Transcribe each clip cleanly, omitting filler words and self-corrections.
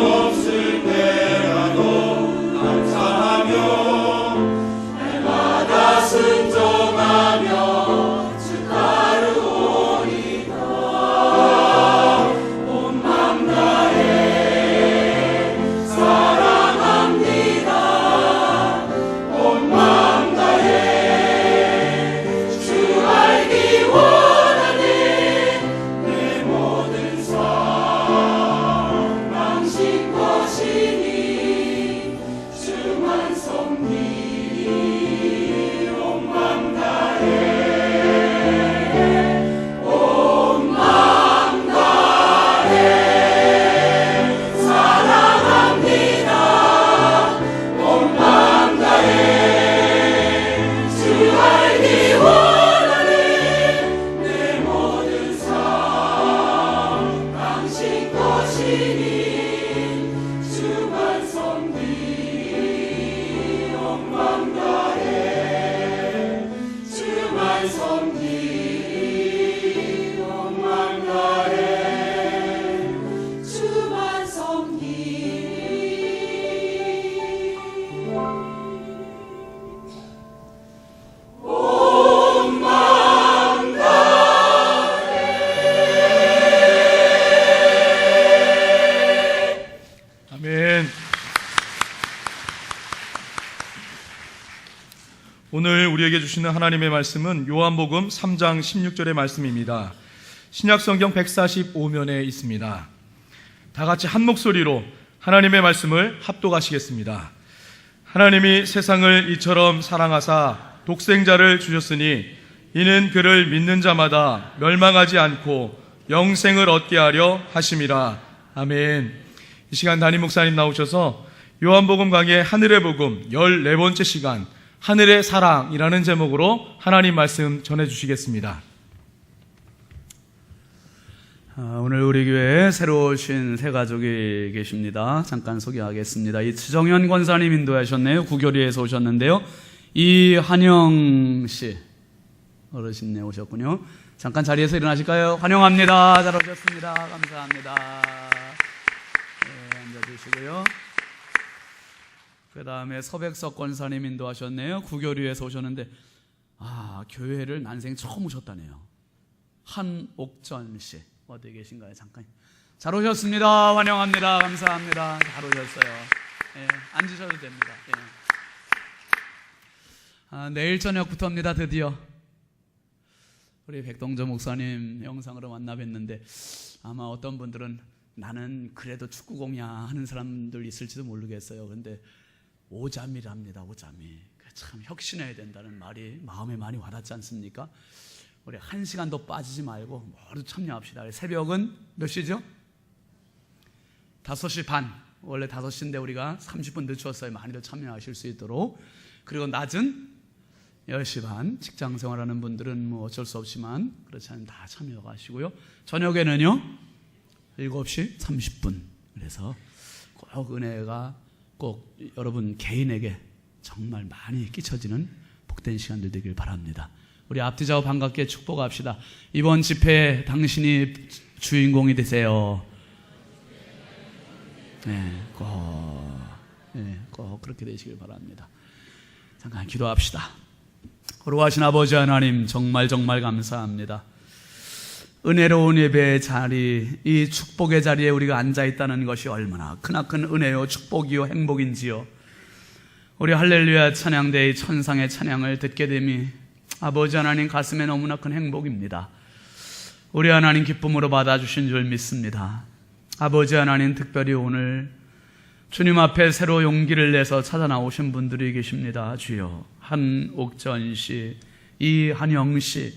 없을 때라도 감사하며 날마다 순종하며 주 따르오리다. 온 맘 다해 사랑합니다. 온 맘 다해 주 알기 원하네. 내 모든 삶 당신 것이니 주만 섬기리. 온 맘 다해 온 맘 다해 사랑합니다. 온 맘 다해 주 알기 원하네. 내 모든 삶 당신 것이니 주만 섬기리. 온 맘 다해 주만 섬기리. 온 맘 다해 주만 섬기리. 온 맘 아멘. 오늘 우리에게 주시는 하나님의 말씀은 요한복음 3장 16절의 말씀입니다. 신약성경 145면에 있습니다. 다 같이 한 목소리로 하나님의 말씀을 합독하시겠습니다. 하나님이 세상을 이처럼 사랑하사 독생자를 주셨으니 이는 그를 믿는 자마다 멸망하지 않고 영생을 얻게 하려 하심이라. 아멘. 이 시간 담임 목사님 나오셔서 요한복음 강의 하늘의 복음 14번째 시간 하늘의 사랑이라는 제목으로 하나님 말씀 전해주시겠습니다. 오늘 우리 교회에 새로 오신 세 가족이 계십니다. 잠깐 소개하겠습니다. 이츠정현 권사님 인도하셨네요. 구교리에서 오셨는데요. 이한영 씨 어르신네 오셨군요. 잠깐 자리에서 일어나실까요? 환영합니다. 잘 오셨습니다. 감사합니다. 네, 앉아주시고요. 그 다음에 서백석 권사님 인도하셨네요. 구교리에서 오셨는데 교회를 난생 처음 오셨다네요. 한옥전 씨 어디 계신가요? 잠깐. 잘 오셨습니다. 환영합니다. 감사합니다. 잘 오셨어요. 네, 앉으셔도 됩니다. 네. 내일 저녁부터입니다. 드디어 우리 백동저 목사님 영상으로 만나 뵀는데 아마 어떤 분들은 나는 그래도 축구공이야 하는 사람들 있을지도 모르겠어요. 그런데 오자미랍니다. 오자미. 참 혁신해야 된다는 말이 마음에 많이 와닿지 않습니까? 우리 1시간도 빠지지 말고 모두 참여합시다. 새벽은 몇 시죠? 5시 반. 원래 5시인데 우리가 30분 늦췄어요. 많이들 참여하실 수 있도록. 그리고 낮은 10시 반. 직장 생활하는 분들은 뭐 어쩔 수 없지만 그렇지 않으면 다 참여하시고요. 저녁에는요 7시 30분. 그래서 꼭 은혜가 꼭 여러분 개인에게 정말 많이 끼쳐지는 복된 시간들 되길 바랍니다. 우리 앞뒤좌우 반갑게 축복합시다. 이번 집회에 당신이 주인공이 되세요. 꼭 그렇게 되시길 바랍니다. 잠깐 기도합시다. 거룩하신 아버지 하나님, 정말 감사합니다. 은혜로운 예배의 자리, 이 축복의 자리에 우리가 앉아있다는 것이 얼마나 크나큰 은혜요 축복이요 행복인지요. 우리 할렐루야 찬양대의 천상의 찬양을 듣게 됨이 아버지 하나님 가슴에 너무나 큰 행복입니다. 우리 하나님 기쁨으로 받아주신 줄 믿습니다. 아버지 하나님 특별히 오늘 주님 앞에 새로 용기를 내서 찾아 나오신 분들이 계십니다. 주여, 한옥전 씨, 이한영 씨,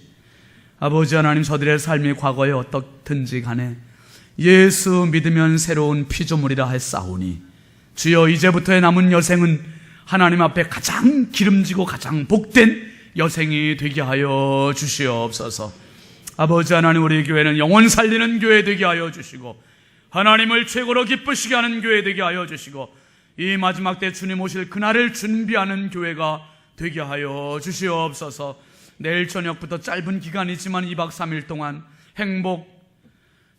아버지 하나님 저들의 삶이 과거에 어떻든지 간에 예수 믿으면 새로운 피조물이라 했사오니 주여 이제부터의 남은 여생은 하나님 앞에 가장 기름지고 가장 복된 여생이 되게 하여 주시옵소서. 아버지 하나님, 우리 교회는 영혼 살리는 교회 되게 하여 주시고 하나님을 최고로 기쁘시게 하는 교회 되게 하여 주시고 이 마지막 때 주님 오실 그날을 준비하는 교회가 되게 하여 주시옵소서. 내일 저녁부터 짧은 기간이지만 2박 3일 동안 행복,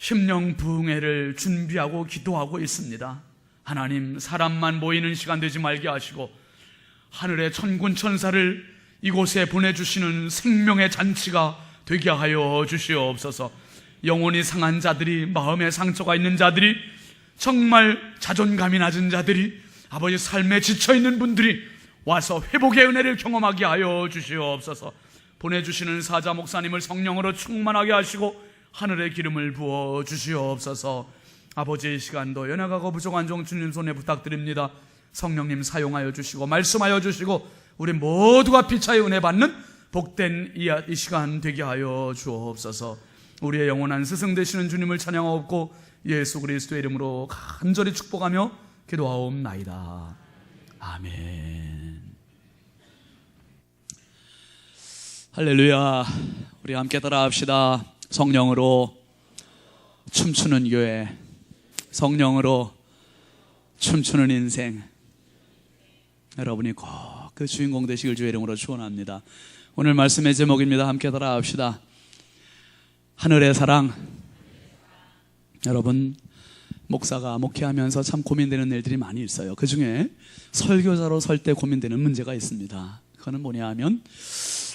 심령 부흥회를 준비하고 기도하고 있습니다. 하나님, 사람만 모이는 시간 되지 말게 하시고 하늘의 천군 천사를 이곳에 보내주시는 생명의 잔치가 되게 하여 주시옵소서. 영혼이 상한 자들이, 마음에 상처가 있는 자들이, 정말 자존감이 낮은 자들이, 아버지 삶에 지쳐있는 분들이 와서 회복의 은혜를 경험하게 하여 주시옵소서. 보내주시는 사자 목사님을 성령으로 충만하게 하시고 하늘의 기름을 부어 주시옵소서. 아버지의 시간도 연약하고 부족한 종 주님 손에 부탁드립니다. 성령님 사용하여 주시고 말씀하여 주시고 우리 모두가 피차의 은혜 받는 복된 이 시간 되게 하여 주옵소서. 우리의 영원한 스승 되시는 주님을 찬양하옵고 예수 그리스도의 이름으로 간절히 축복하며 기도하옵나이다. 아멘. 할렐루야. 우리 함께 따라합시다. 성령으로 춤추는 교회, 성령으로 춤추는 인생. 여러분이 꼭 그 주인공 되시길 주의 이름으로 축원합니다. 오늘 말씀의 제목입니다. 함께 따라합시다. 하늘의 사랑. 여러분, 목사가 목회하면서 참 고민되는 일들이 많이 있어요. 그 중에 설교자로 설 때 고민되는 문제가 있습니다. 그거는 뭐냐 하면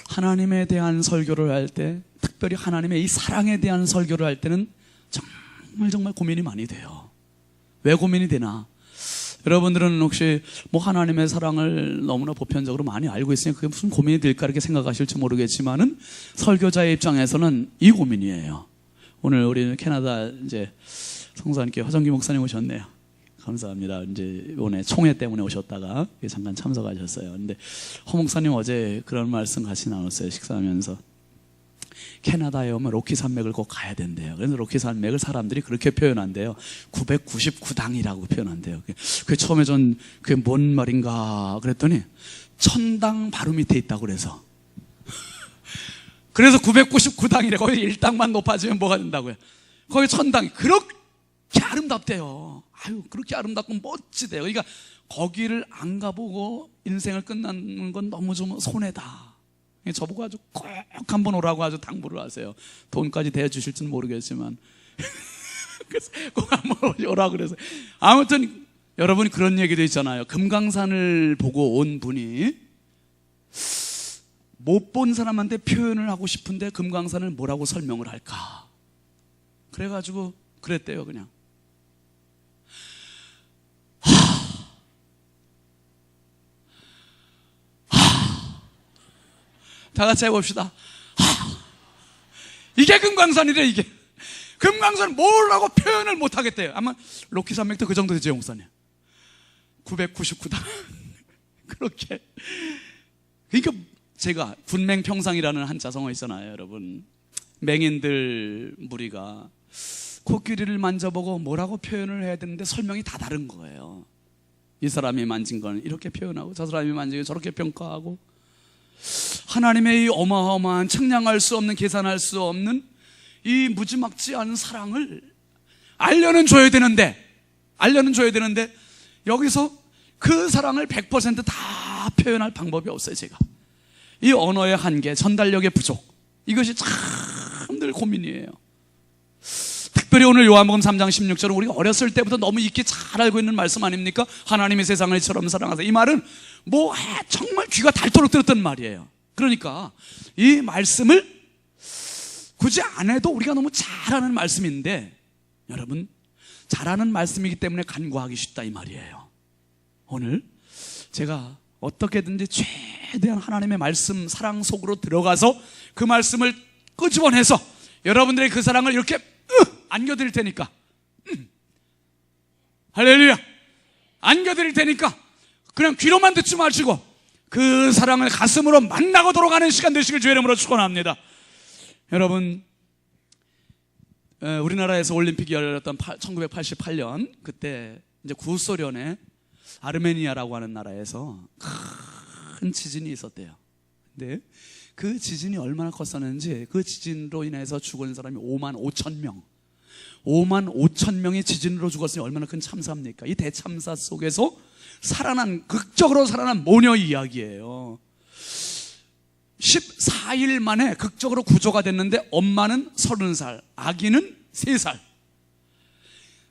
하나님에 대한 설교를 할 때, 특별히 하나님의 이 사랑에 대한 설교를 할 때는 정말 고민이 많이 돼요. 왜 고민이 되나? 여러분들은 혹시 뭐 하나님의 사랑을 너무나 보편적으로 많이 알고 있으니 그게 무슨 고민이 될까 이렇게 생각하실지 모르겠지만은 설교자의 입장에서는 이 고민이에요. 오늘 우리 캐나다 이제 성사님께 화정기 목사님 오셨네요. 감사합니다. 이제 오늘 총회 때문에 오셨다가 잠깐 참석하셨어요. 근데 허 목사님 어제 그런 말씀 같이 나눴어요. 식사하면서 캐나다에 오면 로키 산맥을 꼭 가야 된대요. 그래서 로키 산맥을 사람들이 그렇게 표현한대요. 999당이라고 표현한대요. 그 처음에 전 그게 뭔 말인가 그랬더니 천당 바로 밑에 있다고 그래서 그래서 999당이래. 거기 1당만 높아지면 뭐가 된다고요? 거기 천당이 그렇게 아름답대요. 아유, 그렇게 아름답고 멋지대요. 그러니까 거기를 안 가보고 인생을 끝나는 건 너무 좀 손해다. 저보고 아주 꼭 한번 오라고 아주 당부를 하세요. 돈까지 대주실지는 모르겠지만 그래서 꼭 한번 오라고 그래서. 아무튼 여러분이 그런 얘기도 있잖아요. 금강산을 보고 온 분이 못 본 사람한테 표현을 하고 싶은데 금강산을 뭐라고 설명을 할까? 그래가지고 그랬대요. 그냥 다 같이 해봅시다. 이게 금강산이래. 이게 금강산 뭐라고 표현을 못하겠대요. 아마 로키 산맥도 그 정도 되죠, 용사님. 999당 그렇게. 그러니까 제가 군맹평상이라는 한자성어 있잖아요, 여러분. 맹인들 무리가 코끼리를 만져보고 뭐라고 표현을 해야 되는데 설명이 다 다른 거예요. 이 사람이 만진 건 이렇게 표현하고 저 사람이 만진 건 저렇게 평가하고. 하나님의 이 어마어마한 측량할 수 없는, 계산할 수 없는 이 무지막지 않은 사랑을 알려는 줘야 되는데 여기서 그 사랑을 100% 다 표현할 방법이 없어요. 제가 이 언어의 한계, 전달력의 부족, 이것이 참 늘 고민이에요. 특별히 오늘 요한복음 3장 16절은 우리가 어렸을 때부터 너무 익히 잘 알고 있는 말씀 아닙니까? 하나님이 세상을 이처럼 사랑하사. 이 말은 뭐 정말 귀가 닳도록 들었던 말이에요. 그러니까 이 말씀을 굳이 안 해도 우리가 너무 잘 아는 말씀인데, 여러분, 잘 아는 말씀이기 때문에 간과하기 쉽다 이 말이에요. 오늘 제가 어떻게든지 최대한 하나님의 말씀 사랑 속으로 들어가서 그 말씀을 끄집어내서 여러분들의 그 사랑을 이렇게 안겨드릴 테니까, 할렐루야, 안겨드릴 테니까 그냥 귀로만 듣지 마시고 그 사랑을 가슴으로 만나고 돌아가는 시간 되시길 주의 이름으로 축원합니다. 여러분, 우리나라에서 올림픽이 열렸던 1988년 그때 이제 구소련의 아르메니아라고 하는 나라에서 큰 지진이 있었대요. 근데 그 지진이 얼마나 컸었는지, 그 지진으로 인해서 죽은 사람이 5만 5천 명. 5만 5천 명이 지진으로 죽었으니 얼마나 큰 참사입니까? 이 대참사 속에서 극적으로 살아난 모녀 이야기예요. 14일 만에 극적으로 구조가 됐는데 엄마는 30살, 아기는 3살.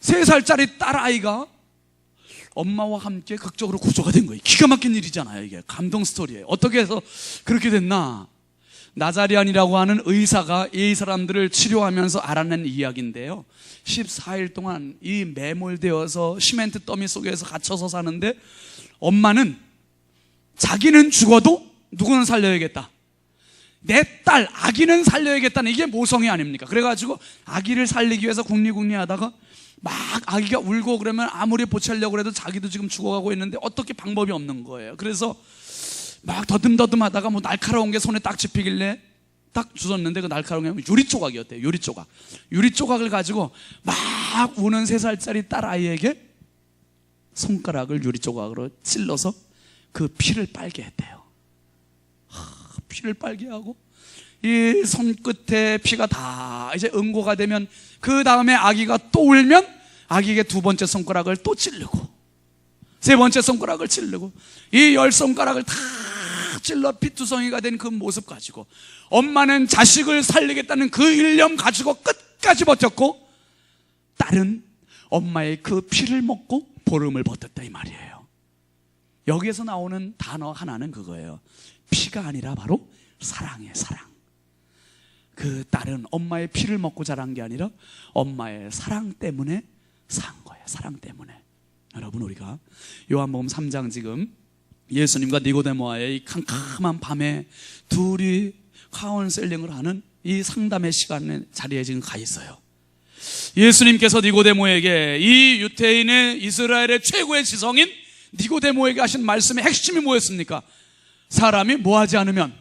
3살짜리 딸아이가 엄마와 함께 극적으로 구조가 된 거예요. 기가 막힌 일이잖아요. 이게 감동 스토리예요. 어떻게 해서 그렇게 됐나? 나자리안이라고 하는 의사가 이 사람들을 치료하면서 알아낸 이야기인데요, 14일 동안 이 매몰되어서 시멘트 더미 속에서 갇혀서 사는데, 엄마는 자기는 죽어도 누구는 살려야겠다, 내 딸 아기는 살려야겠다는, 이게 모성애 아닙니까? 그래가지고 아기를 살리기 위해서 궁리궁리하다가 막 아기가 울고 그러면 아무리 보채려고 해도 자기도 지금 죽어가고 있는데 어떻게 방법이 없는 거예요. 그래서 막 더듬더듬 하다가 뭐 날카로운 게 손에 딱 집히길래 딱 주웠는데, 그 날카로운 게 유리 조각이었대요. 유리 조각. 유리 조각을 가지고 막 우는 3살짜리 딸 아이에게 손가락을 유리 조각으로 찔러서 그 피를 빨게 했대요. 피를 빨게 하고, 이 손끝에 피가 다 이제 응고가 되면, 그 다음에 아기가 또 울면 아기에게 2번째 손가락을 또 찌르고, 3번째 손가락을 찌르고, 이 10손가락을 다 찔러 피투성이가 된 그 모습 가지고 엄마는 자식을 살리겠다는 그 일념 가지고 끝까지 버텼고, 딸은 엄마의 그 피를 먹고 보름을 버텼다, 이 말이에요. 여기에서 나오는 단어 하나는 그거예요. 피가 아니라 바로 사랑이에요. 사랑. 그 딸은 엄마의 피를 먹고 자란 게 아니라 엄마의 사랑 때문에 산 거예요. 사랑 때문에. 여러분, 우리가 요한복음 3장 지금 예수님과 니고데모와의 이 캄캄한 밤에 둘이 카운셀링을 하는 이 상담의 시간의 자리에 지금 가 있어요. 예수님께서 니고데모에게, 이 유태인의 이스라엘의 최고의 지성인 니고데모에게 하신 말씀의 핵심이 뭐였습니까? 사람이 뭐하지 않으면,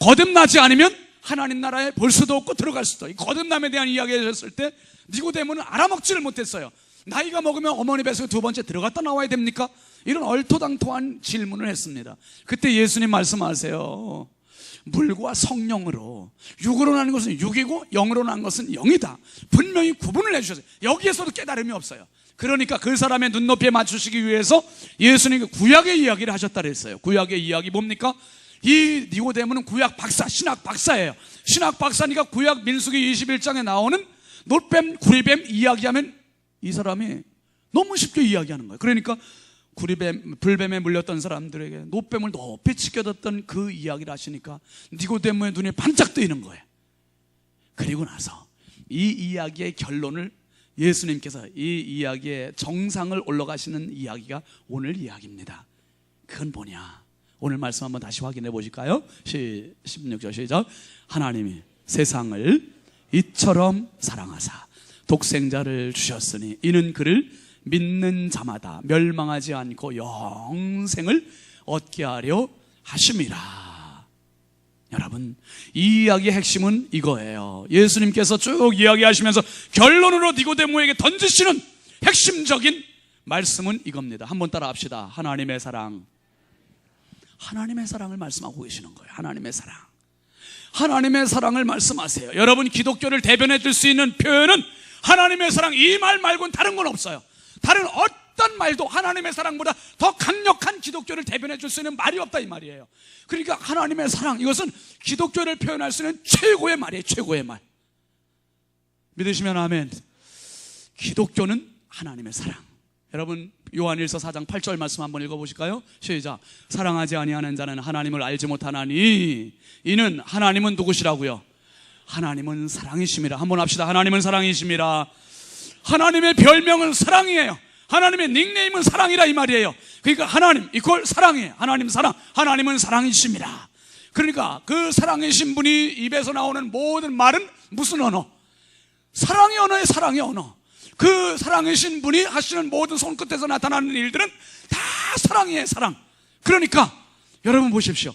거듭나지 않으면 하나님 나라에 볼 수도 없고 들어갈 수도. 이 거듭남에 대한 이야기를 했을 때 니고데모는 알아먹지를 못했어요. 나이가 먹으면 어머니 뱃속에 2번째 들어갔다 나와야 됩니까? 이런 얼토당토한 질문을 했습니다. 그때 예수님 말씀하세요. 물과 성령으로, 육으로 난 것은 육이고 영으로 난 것은 영이다. 분명히 구분을 해주셨어요. 여기에서도 깨달음이 없어요. 그러니까 그 사람의 눈높이에 맞추시기 위해서 예수님이 구약의 이야기를 하셨다 그랬어요. 구약의 이야기 뭡니까? 이 니고데모는 구약 박사, 신학 박사예요. 신학 박사니까 구약 민수기 21장에 나오는 놋뱀, 구리뱀 이야기하면 이 사람이 너무 쉽게 이야기하는 거예요. 그러니까 구리뱀, 불뱀에 물렸던 사람들에게 놋뱀을 높이 치켜뒀던 그 이야기를 하시니까 니고데모의 눈이 반짝 뜨이는 거예요. 그리고 나서 이 이야기의 결론을 예수님께서, 이 이야기의 정상을 올라가시는 이야기가 오늘 이야기입니다. 그건 뭐냐? 오늘 말씀 한번 다시 확인해 보실까요? 16절 시작. 하나님이 세상을 이처럼 사랑하사 독생자를 주셨으니 이는 그를 믿는 자마다 멸망하지 않고 영생을 얻게 하려 하심이라. 여러분, 이 이야기의 핵심은 이거예요. 예수님께서 쭉 이야기하시면서 결론으로 니고데모에게 던지시는 핵심적인 말씀은 이겁니다. 한번 따라 합시다. 하나님의 사랑. 하나님의 사랑을 말씀하고 계시는 거예요. 하나님의 사랑. 하나님의 사랑을 말씀하세요. 여러분, 기독교를 대변해 줄 수 있는 표현은 하나님의 사랑, 이 말 말고는 다른 건 없어요. 다른 어떤 말도 하나님의 사랑보다 더 강력한 기독교를 대변해 줄 수 있는 말이 없다, 이 말이에요. 그러니까 하나님의 사랑, 이것은 기독교를 표현할 수 있는 최고의 말이에요. 최고의 말. 믿으시면 아멘. 기독교는 하나님의 사랑. 여러분, 요한일서 4장 8절 말씀 한번 읽어보실까요? 시작. 사랑하지 아니하는 자는 하나님을 알지 못하나니 이는 하나님은 누구시라고요? 하나님은 사랑이심이라. 한번 합시다. 하나님은 사랑이심이라. 하나님의 별명은 사랑이에요. 하나님의 닉네임은 사랑이라, 이 말이에요. 그러니까 하나님 이퀄 사랑이에요. 하나님 사랑. 하나님은 사랑이심이라. 그러니까 그 사랑이신 분이 입에서 나오는 모든 말은 무슨 언어? 사랑의 언어예요. 사랑의 언어. 그 사랑이신 분이 하시는 모든 손끝에서 나타나는 일들은 다 사랑이에요. 사랑. 그러니까 여러분 보십시오.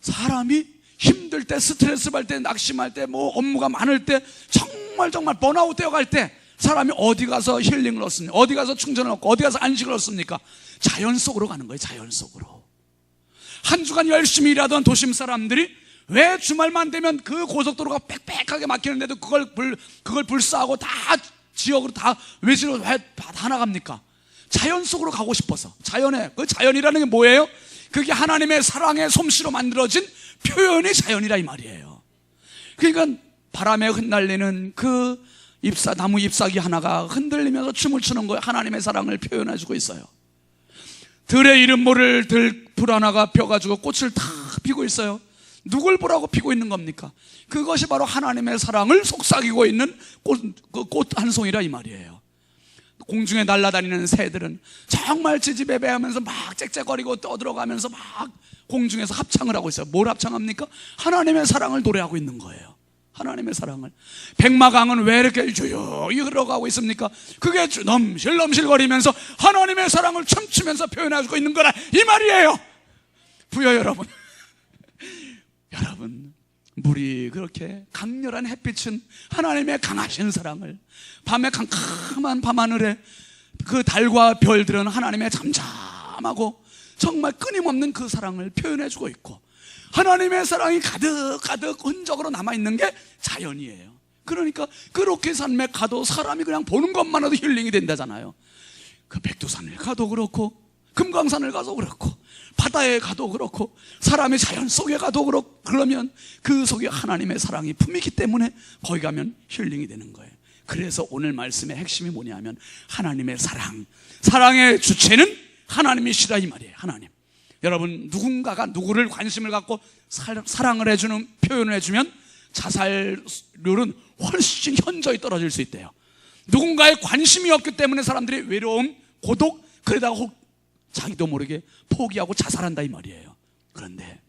사람이 힘들 때, 스트레스 받을 때, 낙심할 때, 뭐 업무가 많을 때, 정말 번아웃 되어갈 때 사람이 어디 가서 힐링을 얻습니까? 어디 가서 충전을 얻고 어디 가서 안식을 얻습니까? 자연 속으로 가는 거예요. 자연 속으로. 한 주간 열심히 일하던 도심 사람들이 왜 주말만 되면 그 고속도로가 빽빽하게 막히는데도 그걸 불사하고 다 지역으로 다 외지로 다 나갑니까? 자연 속으로 가고 싶어서. 자연에, 그 자연이라는 게 뭐예요? 그게 하나님의 사랑의 솜씨로 만들어진 표현이 자연이라, 이 말이에요. 그러니까 바람에 흩날리는 그 나무 잎사귀 하나가 흔들리면서 춤을 추는 거예요. 하나님의 사랑을 표현해주고 있어요. 들의 이름 모를 들풀 하나가 펴가지고 꽃을 다 피고 있어요. 누굴 보라고 피고 있는 겁니까? 그것이 바로 하나님의 사랑을 속삭이고 있는 꽃 한 송이라 이 말이에요. 공중에 날아다니는 새들은 정말 지지배배하면서 막 짹짹거리고 떠들어가면서 막 공중에서 합창을 하고 있어요. 뭘 합창합니까? 하나님의 사랑을 노래하고 있는 거예요. 하나님의 사랑을. 백마강은 왜 이렇게 조용히 흘러가고 있습니까? 그게 넘실넘실거리면서 하나님의 사랑을 춤추면서 표현하고 있는 거라 이 말이에요. 부여 여러분, 여러분, 물이 그렇게 강렬한 햇빛은 하나님의 강하신 사랑을, 밤에 캄캄한 밤하늘에 그 달과 별들은 하나님의 잠잠하고 정말 끊임없는 그 사랑을 표현해주고 있고, 하나님의 사랑이 가득가득 흔적으로 남아있는 게 자연이에요. 그러니까 그렇게 삶에 가도 사람이 그냥 보는 것만으로도 힐링이 된다잖아요. 그 백두산을 가도 그렇고, 금강산을 가도 그렇고, 바다에 가도 그렇고, 사람의 자연 속에 가도 그렇고, 그러면 그 속에 하나님의 사랑이 품이기 때문에 거기 가면 힐링이 되는 거예요. 그래서 오늘 말씀의 핵심이 뭐냐면 하나님의 사랑, 사랑의 주체는 하나님이시라 이 말이에요. 하나님. 여러분, 누군가가 누구를 관심을 갖고 사랑을 해주는, 표현을 해주면 자살률은 훨씬 현저히 떨어질 수 있대요. 누군가의 관심이 없기 때문에 사람들이 외로움, 고독, 그러다가 혹 자기도 모르게 포기하고 자살한다 이 말이에요. 그런데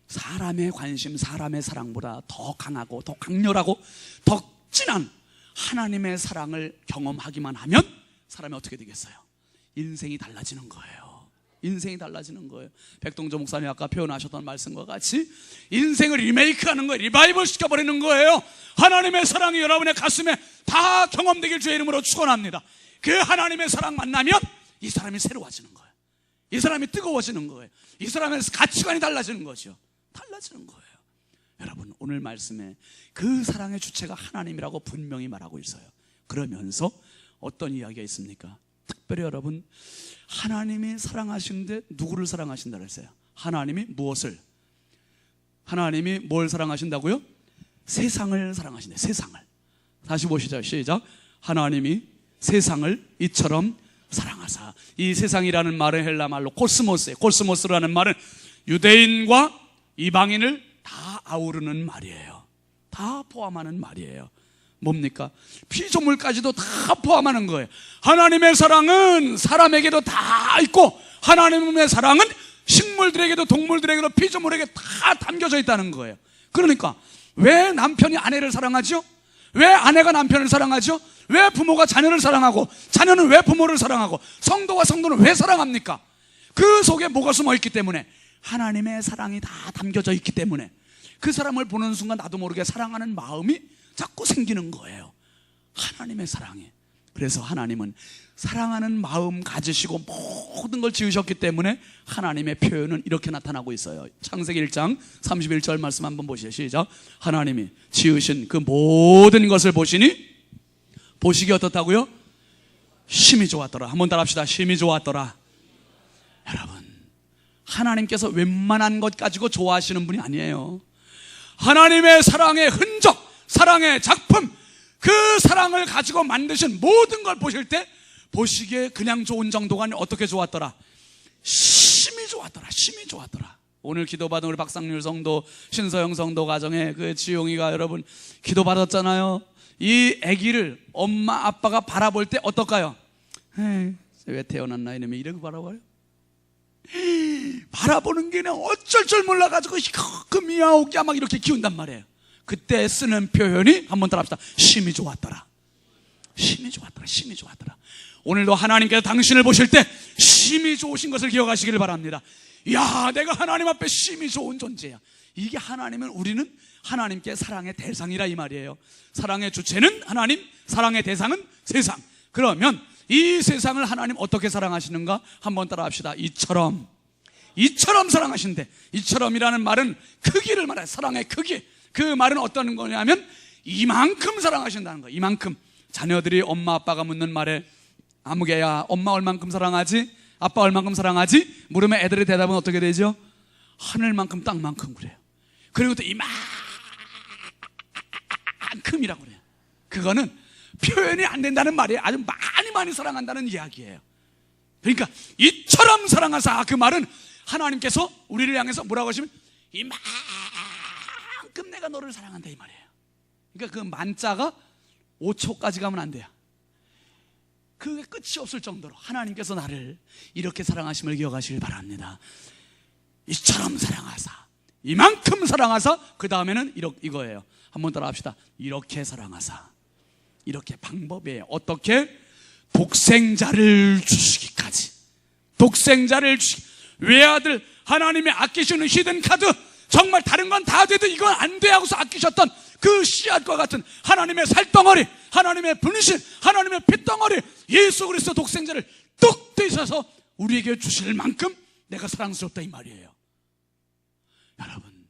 사람의 관심, 사람의 사랑보다 더 강하고 더 강렬하고 더 진한 하나님의 사랑을 경험하기만 하면 사람이 어떻게 되겠어요? 인생이 달라지는 거예요. 인생이 달라지는 거예요. 백동조 목사님 아까 표현하셨던 말씀과 같이 인생을 리메이크하는 거예요. 리바이벌 시켜버리는 거예요. 하나님의 사랑이 여러분의 가슴에 다 경험되길 주의 이름으로 축원합니다. 그 하나님의 사랑 만나면 이 사람이 새로워지는 거예요. 이 사람이 뜨거워지는 거예요. 이 사람의 가치관이 달라지는 거죠. 달라지는 거예요. 여러분, 오늘 말씀에 그 사랑의 주체가 하나님이라고 분명히 말하고 있어요. 그러면서 어떤 이야기가 있습니까? 특별히 여러분, 하나님이 사랑하시는데 누구를 사랑하신다 그랬어요? 하나님이 무엇을? 하나님이 뭘 사랑하신다고요? 세상을 사랑하신다. 세상을. 다시 보시죠. 시작. 하나님이 세상을 이처럼 사랑하사. 이 세상이라는 말은 헬라 말로 코스모스예요. 코스모스라는 말은 유대인과 이방인을 다 아우르는 말이에요. 다 포함하는 말이에요. 뭡니까? 피조물까지도 다 포함하는 거예요. 하나님의 사랑은 사람에게도 다 있고, 하나님의 사랑은 식물들에게도 동물들에게도 피조물에게 다 담겨져 있다는 거예요. 그러니까 왜 남편이 아내를 사랑하죠? 왜 아내가 남편을 사랑하죠? 왜 부모가 자녀를 사랑하고, 자녀는 왜 부모를 사랑하고, 성도가 성도는 왜 사랑합니까? 그 속에 뭐가 숨어 있기 때문에, 하나님의 사랑이 다 담겨져 있기 때문에 그 사람을 보는 순간 나도 모르게 사랑하는 마음이 자꾸 생기는 거예요. 하나님의 사랑이. 그래서 하나님은 사랑하는 마음 가지시고 모든 걸 지으셨기 때문에 하나님의 표현은 이렇게 나타나고 있어요. 창세기 1장 31절 말씀 한번 보시죠. 시작. 하나님이 지으신 그 모든 것을 보시니 보시기 어떻다고요? 심히 좋았더라. 한번 따라합시다. 심히 좋았더라. 여러분, 하나님께서 웬만한 것 가지고 좋아하시는 분이 아니에요. 하나님의 사랑의 흔적, 사랑의 작품, 그 사랑을 가지고 만드신 모든 걸 보실 때 보시기에 그냥 좋은 정도가 아니라 어떻게 좋았더라? 심히 좋았더라. 심히 좋았더라. 오늘 기도받은 우리 박상률 성도, 신서영 성도 가정에 그 지용이가 여러분 기도받았잖아요. 이 아기를 엄마 아빠가 바라볼 때 어떨까요? 에이, 왜 태어났나 이놈이 이렇게 바라봐요? 바라보는 게 어쩔 줄 몰라가지고 그 미야오기야 막 이렇게 키운단 말이에요. 그때 쓰는 표현이 한번 따라합시다. 심히 좋았더라. 심히 좋았더라. 심히 좋았더라. 오늘도 하나님께서 당신을 보실 때 심히 좋으신 것을 기억하시기를 바랍니다. 야, 내가 하나님 앞에 심히 좋은 존재야. 이게 하나님은, 우리는 하나님께 사랑의 대상이라 이 말이에요. 사랑의 주체는 하나님, 사랑의 대상은 세상. 그러면 이 세상을 하나님 어떻게 사랑하시는가? 한번 따라합시다. 이처럼 사랑하신대. 이처럼이라는 말은 크기를 말해요. 사랑의 크기. 그 말은 어떤 거냐면 이만큼 사랑하신다는 거예요. 이만큼. 자녀들이 엄마 아빠가 묻는 말에 아무개야 엄마 얼만큼 사랑하지? 아빠 얼만큼 사랑하지? 물으면 애들의 대답은 어떻게 되죠? 하늘만큼 땅만큼 그래요. 그리고 또 이만큼이라고 그래요. 그거는 표현이 안 된다는 말이에요. 아주 많이 사랑한다는 이야기예요. 그러니까 이처럼 사랑하사, 그 말은 하나님께서 우리를 향해서 뭐라고 하시면 이만큼 내가 너를 사랑한다 이 말이에요. 그러니까 그 만자가 5초까지 가면 안 돼요. 그게 끝이 없을 정도로 하나님께서 나를 이렇게 사랑하심을 기억하시길 바랍니다. 이처럼 사랑하사, 이만큼 사랑하사, 그 다음에는 이거예요. 한번 따라 합시다. 이렇게 사랑하사. 이렇게 방법이에요. 어떻게? 독생자를 주시기까지. 독생자를 주시기. 외아들, 하나님의 아끼시는 히든카드, 정말 다른 건 다 돼도 이건 안 돼 하고서 아끼셨던 그 씨앗과 같은 하나님의 살덩어리, 하나님의 분신, 하나님의 핏덩어리, 예수 그리스도 독생자를 뚝 떼셔서 우리에게 주실 만큼 내가 사랑스럽다 이 말이에요. 여러분,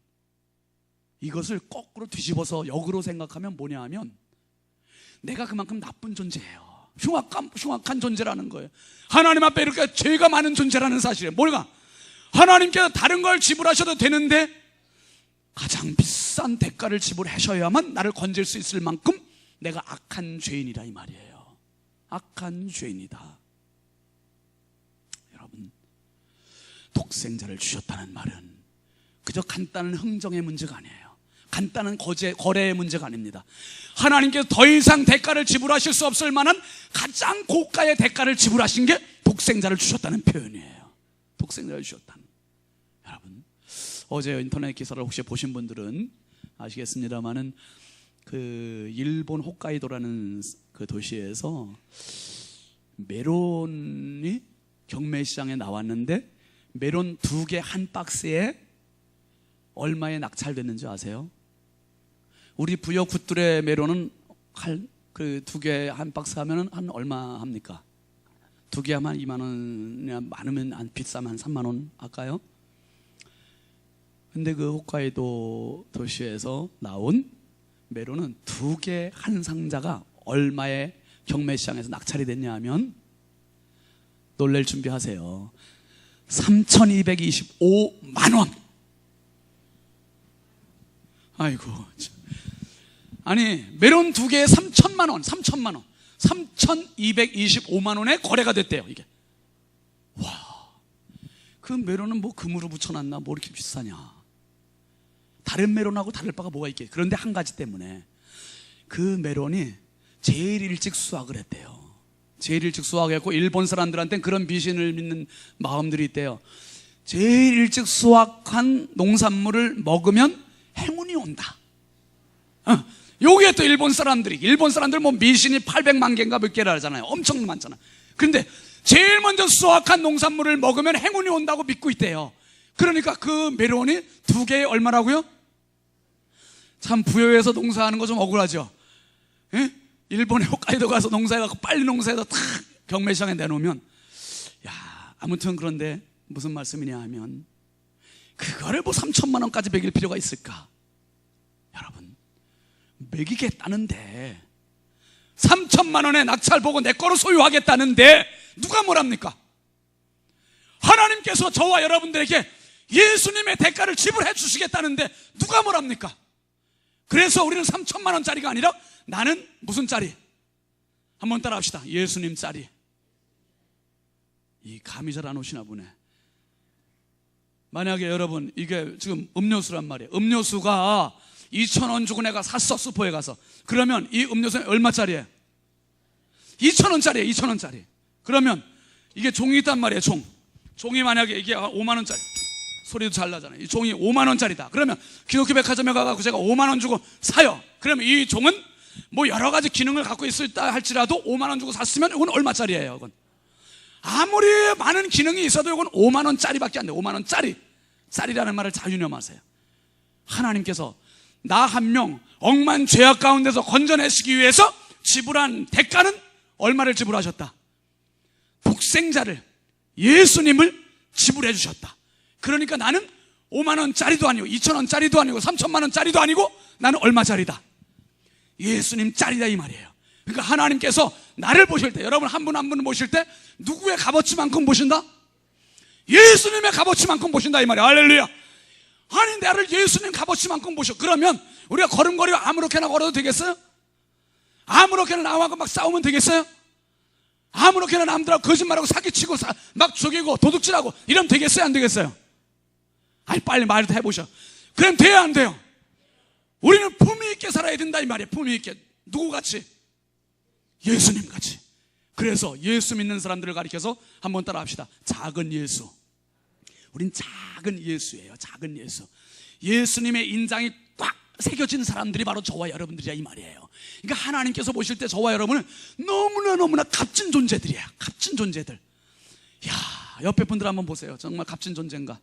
이것을 거꾸로 뒤집어서 역으로 생각하면 뭐냐 하면 내가 그만큼 나쁜 존재예요. 흉악한 존재라는 거예요. 하나님 앞에 이렇게 죄가 많은 존재라는 사실이에요. 뭐가? 하나님께서 다른 걸 지불하셔도 되는데 가장 비싼 대가를 지불하셔야만 나를 건질 수 있을 만큼 내가 악한 죄인이라 이 말이에요. 악한 죄인이다. 여러분, 독생자를 주셨다는 말은 그저 간단한 흥정의 문제가 아니에요. 간단한 거래의 문제가 아닙니다. 하나님께서 더 이상 대가를 지불하실 수 없을 만한 가장 고가의 대가를 지불하신 게 독생자를 주셨다는 표현이에요. 독생자를 주셨다는. 여러분, 어제 인터넷 기사를 혹시 보신 분들은 아시겠습니다만은 그 일본 홋카이도라는 그 도시에서 메론이 경매시장에 나왔는데 메론 2개 한 박스에 얼마에 낙찰됐는지 아세요? 우리 부여 굿들의 메론은 그 2개 한 박스 하면은 한 얼마 합니까? 2개 하면 2만 원, 많으면 안 비싸면 한 3만 원 할까요? 근데 그 홋카이도 도시에서 나온 메론은 2개 한 상자가 얼마에 경매시장에서 낙찰이 됐냐 하면 놀랄 준비하세요. 3,225만 원. 아이고, 아니 메론 2개에 3천만 원, 3천만 원, 3,225만 원에 거래가 됐대요. 이게. 와, 그 메론은 뭐 금으로 붙여놨나 뭐 이렇게 비싸냐. 다른 메론하고 다를 바가 뭐가 있게. 그런데 한 가지 때문에 그 메론이 제일 일찍 수확을 했대요. 제일 일찍 수확했고 일본 사람들한테는 그런 미신을 믿는 마음들이 있대요. 제일 일찍 수확한 농산물을 먹으면 행운이 온다. 여기에 또 일본 사람들 뭐 미신이 800만 개인가 몇 개라 하잖아요. 엄청 많잖아. 그런데 제일 먼저 수확한 농산물을 먹으면 행운이 온다고 믿고 있대요. 그러니까 그 메론이 2개에 얼마라고요? 참 부여해서 농사하는 거 좀 억울하죠. 예? 일본에 홋카이도 가서 농사해갖고 빨리 농사해서 탁 경매시장에 내놓으면, 야, 아무튼 그런데 무슨 말씀이냐 하면 그거를 뭐 3천만 원까지 매길 필요가 있을까? 여러분, 매기겠다는데 3천만 원에 낙찰 보고 내 거로 소유하겠다는데 누가 뭐랍니까? 하나님께서 저와 여러분들에게 예수님의 대가를 지불해 주시겠다는데 누가 뭐랍니까? 그래서 우리는 3천만 원짜리가 아니라 나는 무슨 짜리? 한번 따라 합시다. 예수님 짜리. 이 감이 잘 안 오시나 보네. 만약에 여러분 이게 지금 음료수란 말이에요. 음료수가 2,000원 주고 내가 샀어, 슈퍼에 가서. 그러면 이 음료수는 얼마짜리예요? 2,000원짜리예요. 2,000원짜리. 그러면 이게 종이 있단 말이에요. 종이 만약에 이게 5만 원짜리, 소리도 잘 나잖아요. 이 종이 5만 원짜리다. 그러면 기독교 백화점에 가서 제가 5만 원 주고 사요. 그러면 이 종은 뭐 여러 가지 기능을 갖고 있다 할지라도 5만 원 주고 샀으면 이건 얼마짜리예요? 이건 아무리 많은 기능이 있어도 이건 5만 원짜리밖에 안 돼요. 5만 원짜리. 짜리라는 말을 잘 유념하세요. 하나님께서 나 한 명 억만 죄악 가운데서 건져내시기 위해서 지불한 대가는 얼마를 지불하셨다? 독생자를, 예수님을 지불해 주셨다. 그러니까 나는 5만 원짜리도 아니고 2천 원짜리도 아니고 3천만 원짜리도 아니고 나는 얼마짜리다? 예수님 짜리다 이 말이에요. 그러니까 하나님께서 나를 보실 때, 여러분 한 분 한 분 보실 때 누구의 값어치만큼 보신다? 예수님의 값어치만큼 보신다 이 말이에요. 할렐루야. 아니 나를 예수님 값어치만큼 보셔. 그러면 우리가 걸음걸이 아무렇게나 걸어도 되겠어요? 아무렇게나 남하고 막 싸우면 되겠어요? 아무렇게나 남들하고 거짓말하고 사기치고 막 죽이고 도둑질하고 이러면 되겠어요? 안 되겠어요? 아니 빨리 말도 해보셔. 그럼 돼요? 안 돼요? 우리는 품위 있게 살아야 된다 이 말이에요. 품위 있게. 누구같이? 예수님같이. 그래서 예수 믿는 사람들을 가리켜서 한번 따라 합시다. 작은 예수. 우린 작은 예수예요. 작은 예수. 예수님의 인장이 꽉 새겨진 사람들이 바로 저와 여러분들이야 이 말이에요. 그러니까 하나님께서 보실 때 저와 여러분은 너무나 값진 존재들이에요. 값진 존재들. 야, 옆에 분들 한번 보세요. 정말 값진 존재인가?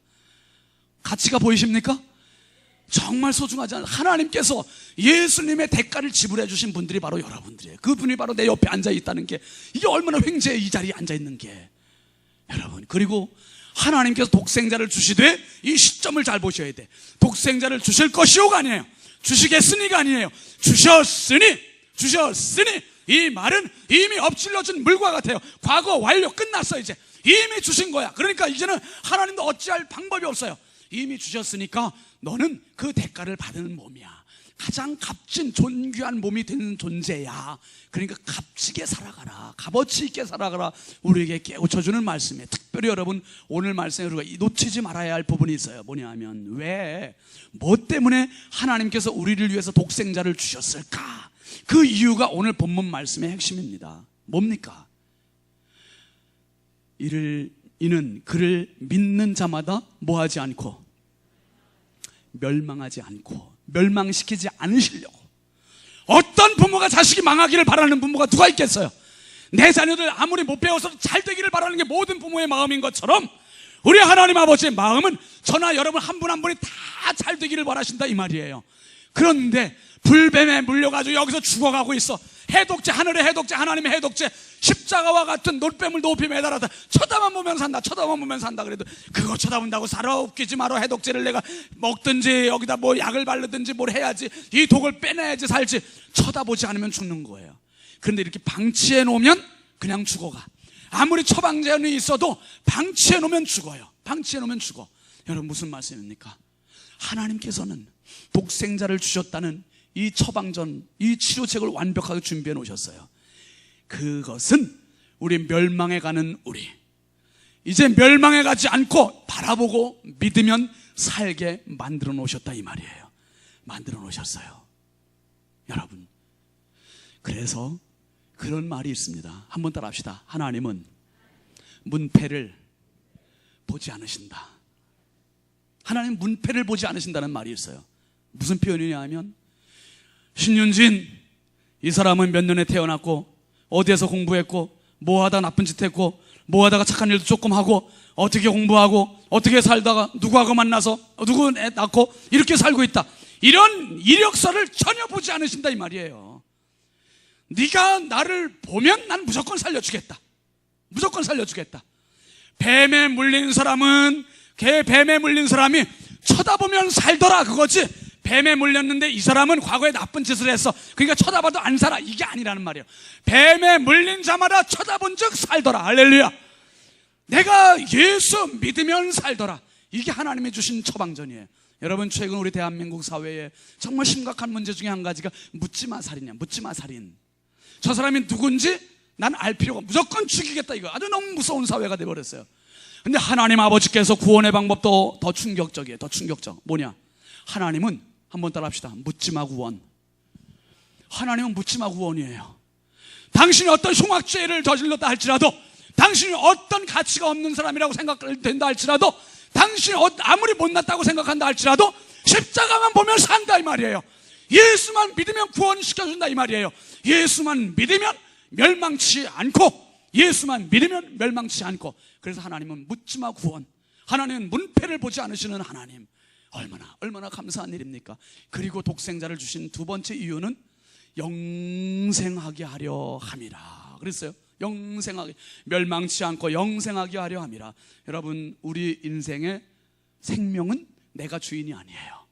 가치가 보이십니까? 정말 소중하지 않아요. 하나님께서 예수님의 대가를 지불해 주신 분들이 바로 여러분들이에요. 그분이 바로 내 옆에 앉아 있다는 게 이게 얼마나 횡재해. 이 자리에 앉아 있는 게 여러분. 그리고 하나님께서 독생자를 주시되 이 시점을 잘 보셔야 돼. 독생자를 주실 것이오가 아니에요. 주시겠으니가 아니에요. 주셨으니 이 말은 이미 엎질러진 물과 같아요. 과거 완료 끝났어. 이제 이미 주신 거야. 그러니까 이제는 하나님도 어찌할 방법이 없어요. 이미 주셨으니까 너는 그 대가를 받는 몸이야. 가장 값진 존귀한 몸이 되는 존재야. 그러니까 값지게 살아가라. 값어치 있게 살아가라. 우리에게 깨우쳐주는 말씀이에요. 특별히 여러분 오늘 말씀에 우리가 놓치지 말아야 할 부분이 있어요. 뭐냐 하면 뭐 때문에 하나님께서 우리를 위해서 독생자를 주셨을까? 그 이유가 오늘 본문 말씀의 핵심입니다. 뭡니까? 이는 그를 믿는 자마다 뭐하지 않고 멸망하지 않고 멸망시키지 않으시려고. 어떤 부모가 자식이 망하기를 바라는 부모가 누가 있겠어요? 내 자녀들 아무리 못 배워서도 잘 되기를 바라는 게 모든 부모의 마음인 것처럼 우리 하나님 아버지의 마음은 저나 여러분 한 분 한 분이 다 잘 되기를 바라신다 이 말이에요. 그런데 불뱀에 물려가지고 여기서 죽어가고 있어. 해독제, 하늘의 해독제, 하나님의 해독제, 십자가와 같은 노뱀을 높이 매달아다 쳐다만 보면 산다. 쳐다만 보면 산다. 그래도 그거 쳐다본다고 살아. 웃기지 마라. 해독제를 내가 먹든지 여기다 뭐 약을 바르든지 뭘 해야지. 이 독을 빼내야지 살지. 쳐다보지 않으면 죽는 거예요. 그런데 이렇게 방치해 놓으면 그냥 죽어가. 아무리 처방전이 있어도 방치해 놓으면 죽어요. 방치해 놓으면 죽어. 여러분 무슨 말씀입니까? 하나님께서는 독생자를 주셨다는 이 처방전, 이 치료책을 완벽하게 준비해 놓으셨어요. 그것은 우리 멸망해 가는 우리, 이제 멸망해 가지 않고 바라보고 믿으면 살게 만들어 놓으셨다 이 말이에요. 만들어 놓으셨어요. 여러분, 그래서 그런 말이 있습니다. 한번 따라 합시다. 하나님은 문패를 보지 않으신다. 하나님 문패를 보지 않으신다는 말이 있어요. 무슨 표현이냐 하면, 신윤진 이 사람은 몇 년에 태어났고 어디에서 공부했고 뭐 하다 나쁜 짓 했고 뭐 하다가 착한 일도 조금 하고 어떻게 공부하고 어떻게 살다가 누구하고 만나서 누구 애 낳고 이렇게 살고 있다. 이런 이력서를 전혀 보지 않으신다 이 말이에요. 네가 나를 보면 난 무조건 살려주겠다. 무조건 살려주겠다. 뱀에 물린 사람은 뱀에 물린 사람이 쳐다보면 살더라 그거지. 뱀에 물렸는데 이 사람은 과거에 나쁜 짓을 했어. 그러니까 쳐다봐도 안 살아. 이게 아니라는 말이에요. 뱀에 물린 자마다 쳐다본 즉 살더라. 할렐루야. 내가 예수 믿으면 살더라. 이게 하나님이 주신 처방전이에요. 여러분, 최근 우리 대한민국 사회에 정말 심각한 문제 중에 한 가지가 묻지마 살인이야. 묻지마 살인. 저 사람이 누군지 난 알 필요가, 무조건 죽이겠다 이거. 아주 너무 무서운 사회가 돼버렸어요. 근데 하나님 아버지께서 구원의 방법도 더 충격적이에요. 더 충격적. 뭐냐? 하나님은, 한번 따라 합시다. 묻지마 구원. 하나님은 묻지마 구원이에요. 당신이 어떤 흉악죄를 저질렀다 할지라도, 당신이 어떤 가치가 없는 사람이라고 생각된다 할지라도, 당신이 아무리 못났다고 생각한다 할지라도 십자가만 보면 산다 이 말이에요. 예수만 믿으면 구원시켜준다 이 말이에요. 예수만 믿으면 멸망치 않고, 예수만 믿으면 멸망치 않고. 그래서 하나님은 묻지마 구원. 하나님은 문패를 보지 않으시는 하나님. 얼마나 감사한 일입니까? 그리고 독생자를 주신 두 번째 이유는 영생하게 하려 함이라 그랬어요. 영생하게, 멸망치 않고 영생하게 하려 함이라. 여러분, 우리 인생의 생명은 내가 주인이 아니에요.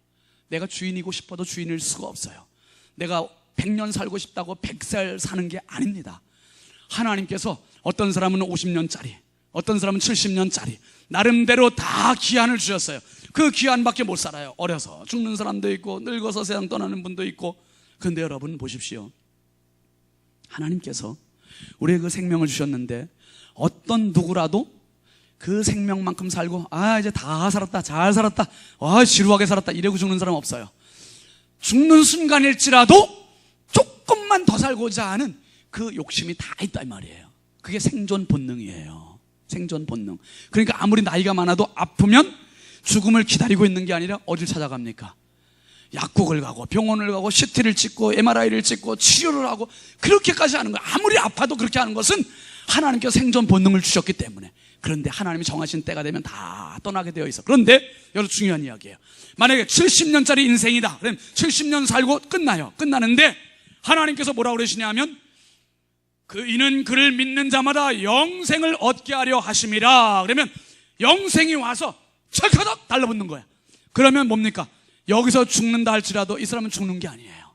내가 주인이고 싶어도 주인일 수가 없어요. 내가 100년 살고 싶다고 100살 사는 게 아닙니다. 하나님께서 어떤 사람은 50년짜리, 어떤 사람은 70년짜리 나름대로 다 기한을 주셨어요. 그 기한밖에 못 살아요. 어려서 죽는 사람도 있고 늙어서 세상 떠나는 분도 있고. 그런데 여러분 보십시오. 하나님께서 우리에게 그 생명을 주셨는데 어떤 누구라도 그 생명만큼 살고 이제 다 살았다, 잘 살았다, 지루하게 살았다 이러고 죽는 사람 없어요. 죽는 순간일지라도 조금만 더 살고자 하는 그 욕심이 다 있다 이 말이에요. 그게 생존 본능이에요. 생존 본능. 그러니까 아무리 나이가 많아도 아프면 죽음을 기다리고 있는 게 아니라 어딜 찾아갑니까? 약국을 가고 병원을 가고 CT를 찍고 MRI를 찍고 치료를 하고 그렇게까지 하는 거예요. 아무리 아파도 그렇게 하는 것은 하나님께서 생존 본능을 주셨기 때문에. 그런데 하나님이 정하신 때가 되면 다 떠나게 되어 있어. 그런데 여러분 중요한 이야기예요. 만약에 70년짜리 인생이다 그럼 70년 살고 끝나요. 끝나는데 하나님께서 뭐라고 그러시냐 하면 이는 그를 믿는 자마다 영생을 얻게 하려 하심이라. 그러면 영생이 와서 철커덕 달라붙는 거야. 그러면 뭡니까? 여기서 죽는다 할지라도 이 사람은 죽는 게 아니에요.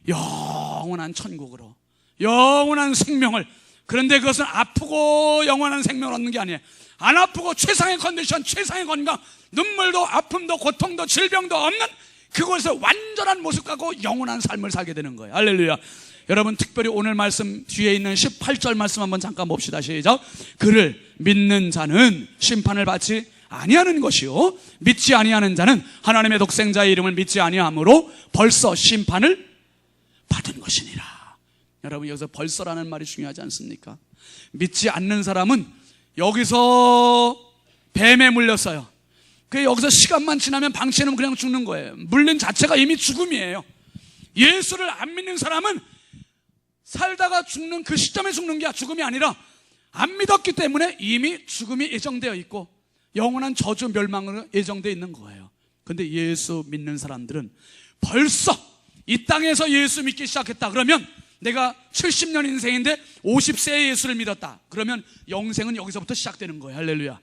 영원한 천국으로, 영원한 생명을. 그런데 그것은 아프고 영원한 생명을 얻는 게 아니에요. 안 아프고 최상의 컨디션, 최상의 건강, 눈물도 아픔도 고통도 질병도 없는 그곳에서 완전한 모습 갖고 영원한 삶을 살게 되는 거예요. 할렐루야. 여러분 특별히 오늘 말씀 뒤에 있는 18절 말씀 한번 잠깐 봅시다. 시작. 그를 믿는 자는 심판을 받지 아니하는 것이요 믿지 아니하는 자는 하나님의 독생자의 이름을 믿지 아니하므로 벌써 심판을 받은 것이니라. 여러분 여기서 벌써라는 말이 중요하지 않습니까? 믿지 않는 사람은 여기서 뱀에 물렸어요. 여기서 시간만 지나면 방치해놓으면 그냥 죽는 거예요. 물린 자체가 이미 죽음이에요. 예수를 안 믿는 사람은 살다가 죽는 그 시점에 죽는 게 죽음이 아니라 안 믿었기 때문에 이미 죽음이 예정되어 있고 영원한 저주 멸망으로 예정되어 있는 거예요. 그런데 예수 믿는 사람들은 벌써 이 땅에서 예수 믿기 시작했다 그러면 내가 70년 인생인데 50세에 예수를 믿었다 그러면 영생은 여기서부터 시작되는 거예요. 할렐루야.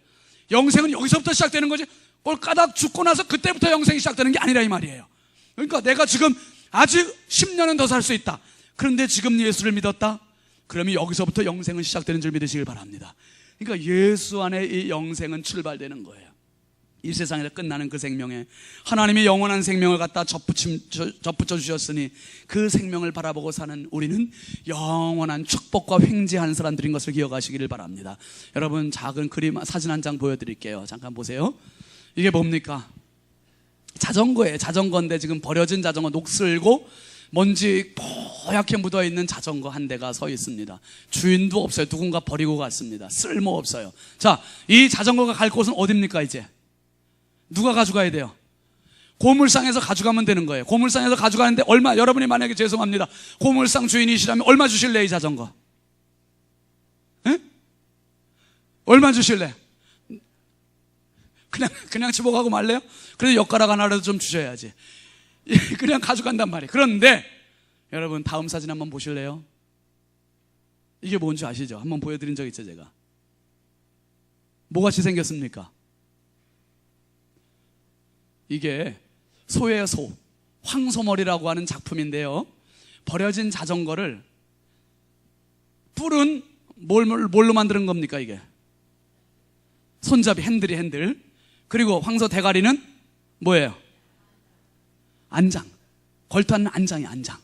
영생은 여기서부터 시작되는 거지 꼴까닥 죽고 나서 그때부터 영생이 시작되는 게 아니라 이 말이에요. 그러니까 내가 지금 아직 10년은 더 살 수 있다. 그런데 지금 예수를 믿었다? 그러면 여기서부터 영생은 시작되는 줄 믿으시길 바랍니다. 그러니까 예수 안에 이 영생은 출발되는 거예요. 이 세상에서 끝나는 그 생명에 하나님이 영원한 생명을 갖다 접붙여 주셨으니 그 생명을 바라보고 사는 우리는 영원한 축복과 횡재한 사람들인 것을 기억하시기를 바랍니다. 여러분 작은 그림 사진 한 장 보여드릴게요. 잠깐 보세요. 이게 뭡니까? 자전거예요. 자전거인데 지금 버려진 자전거 녹슬고 먼지 뽀얗게 묻어있는 자전거 한 대가 서 있습니다. 주인도 없어요. 누군가 버리고 갔습니다. 쓸모없어요. 자, 이 자전거가 갈 곳은 어딥니까 이제? 누가 가져가야 돼요? 고물상에서 가져가면 되는 거예요. 고물상에서 가져가는데 얼마, 여러분이 만약에 죄송합니다 고물상 주인이시라면 얼마 주실래 이 자전거? 에? 얼마 주실래? 그냥 집어가고 말래요? 그래도 엿가락 하나라도 좀 주셔야지. 그냥 가져간단 말이에요. 그런데 여러분 다음 사진 한번 보실래요? 이게 뭔지 아시죠? 한번 보여드린 적 있죠 제가. 뭐같이 생겼습니까? 이게 소예요. 소. 황소머리라고 하는 작품인데요, 버려진 자전거를 뿔은 뭘로 만드는 겁니까 이게? 손잡이, 핸들. 그리고 황소 대가리는 뭐예요? 안장. 걸터하는 안장이 안장.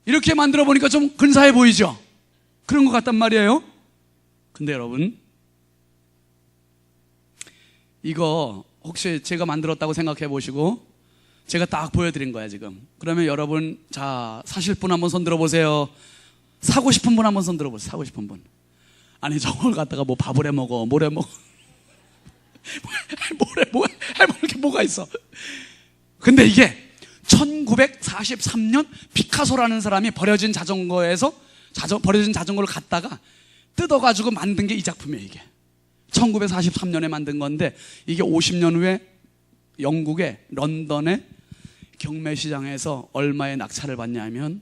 이렇게 만들어 보니까 좀 근사해 보이죠? 그런 것 같단 말이에요. 근데 여러분 이거 혹시 제가 만들었다고 생각해 보시고 제가 딱 보여드린 거야 지금. 그러면 여러분 자 사실 분 한번 손 들어보세요. 사고 싶은 분 한번 손 들어보세요. 사고 싶은 분. 아니 저걸 갖다가 뭐 밥을 해 먹어 뭘 해 먹어 해먹을 게 뭐가 있어. 근데 이게 1943년 피카소라는 사람이 버려진 자전거에서 버려진 자전거를 갖다가 뜯어가지고 만든 게 이 작품이에요. 이게 1943년에 만든 건데 이게 50년 후에 영국의 런던의 경매시장에서 얼마의 낙찰을 받냐면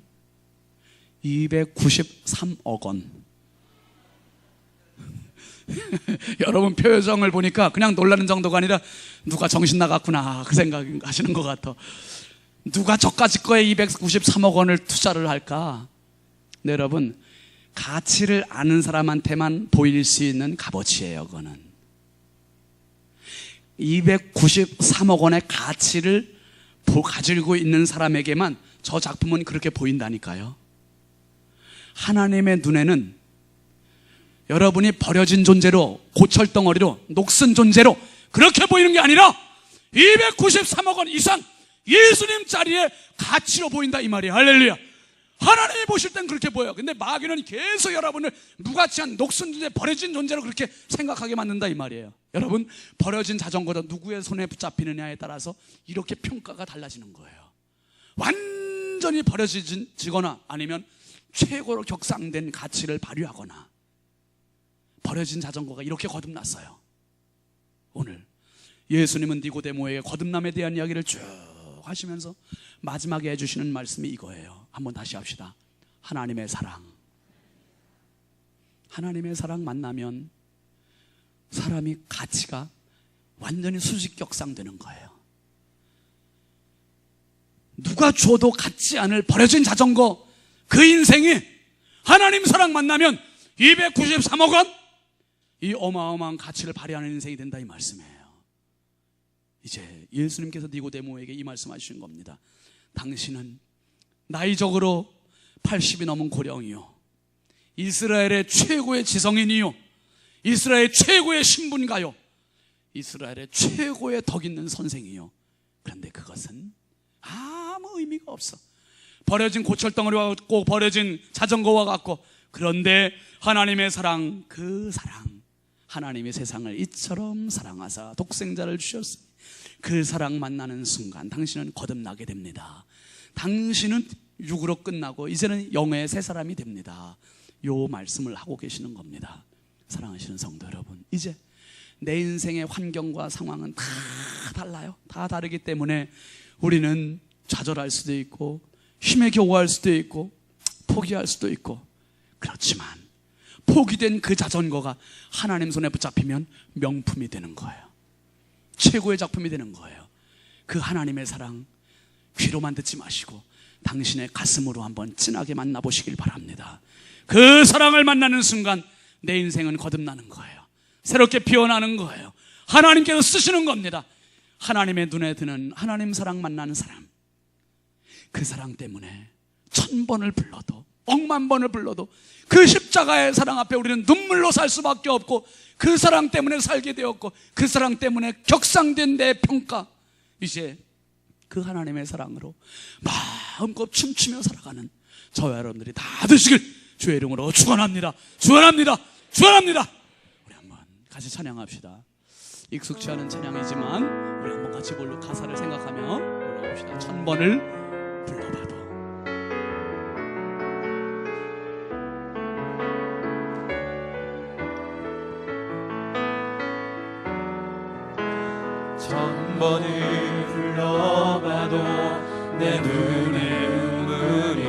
293억 원. 여러분 표정을 보니까 그냥 놀라는 정도가 아니라 누가 정신 나갔구나 그 생각하시는 것 같아. 누가 저까지 거에 293억 원을 투자를 할까? 네, 여러분 가치를 아는 사람한테만 보일 수 있는 값어치예요. 그거는 293억 원의 가치를 가지고 있는 사람에게만 저 작품은 그렇게 보인다니까요. 하나님의 눈에는 여러분이 버려진 존재로, 고철덩어리로, 녹슨 존재로 그렇게 보이는 게 아니라 293억 원 이상 예수님 자리에 가치로 보인다 이 말이에요. 할렐루야. 하나님이 보실 땐 그렇게 보여요. 근데 마귀는 계속 여러분을 무가치한 녹슨 존재, 버려진 존재로 그렇게 생각하게 만든다 이 말이에요. 여러분, 버려진 자전거도 누구의 손에 붙잡히느냐에 따라서 이렇게 평가가 달라지는 거예요. 완전히 버려지거나 아니면 최고로 격상된 가치를 발휘하거나. 버려진 자전거가 이렇게 거듭났어요. 오늘 예수님은 니고데모에게 거듭남에 대한 이야기를 쭉 하시면서 마지막에 해주시는 말씀이 이거예요. 한번 다시 합시다. 하나님의 사랑. 하나님의 사랑 만나면 사람이 가치가 완전히 수직격상되는 거예요. 누가 줘도 갖지 않을 버려진 자전거, 그 인생이 하나님 사랑 만나면 293억 원, 이 어마어마한 가치를 발휘하는 인생이 된다 이 말씀이에요. 이제 예수님께서 니고데모에게 이 말씀하시는 겁니다. 당신은 나이적으로 80이 넘은 고령이요, 이스라엘의 최고의 지성인이요, 이스라엘 최고의 신분가요, 이스라엘의 최고의 덕 있는 선생이요. 그런데 그것은 아무 의미가 없어. 버려진 고철덩어리와 같고 버려진 자전거와 같고. 그런데 하나님의 사랑, 그 사랑, 하나님이 세상을 이처럼 사랑하사 독생자를 주셨으니 그 사랑 만나는 순간 당신은 거듭나게 됩니다. 당신은 육으로 끝나고 이제는 영의 새 사람이 됩니다. 요 말씀을 하고 계시는 겁니다. 사랑하시는 성도 여러분, 이제 내 인생의 환경과 상황은 다 달라요. 다 다르기 때문에 우리는 좌절할 수도 있고 힘에 겨워할 수도 있고 포기할 수도 있고, 그렇지만 포기된 그 자전거가 하나님 손에 붙잡히면 명품이 되는 거예요. 최고의 작품이 되는 거예요. 그 하나님의 사랑 귀로만 듣지 마시고 당신의 가슴으로 한번 진하게 만나보시길 바랍니다. 그 사랑을 만나는 순간 내 인생은 거듭나는 거예요. 새롭게 피어나는 거예요. 하나님께서 쓰시는 겁니다. 하나님의 눈에 드는 하나님 사랑 만나는 사람, 그 사랑 때문에 1000번을 불러도 10,000,000번을 불러도 그 십자가의 사랑 앞에 우리는 눈물로 살 수밖에 없고, 그 사랑 때문에 살게 되었고, 그 사랑 때문에 격상된 내 평가, 이제 그 하나님의 사랑으로 마음껏 춤추며 살아가는 저와 여러분들이 다 되시길 주의 이름으로 축원합니다. 축원합니다. 축원합니다. 우리 한번 같이 찬양합시다. 익숙치 않은 찬양이지만 우리 한번 같이 가사를 생각하며 올라옵시다. 1000번을 불러봐도. 천번을 불러봐도 내 눈의 눈물이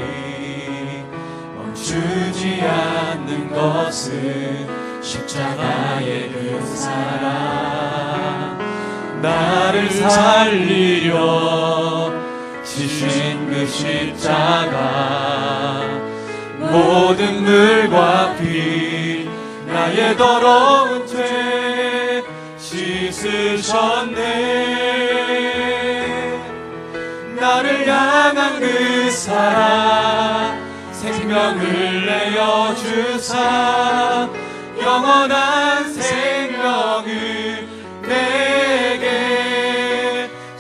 멈추지 않는 것은 십자가의 그 사랑, 나를 살리려 지신 그 십자가, 모든 물과 피 나의 더러운 죄 씻으셨네. 나를 향한 그 사랑, 생명을 내어 주사 영원한 생명을 내게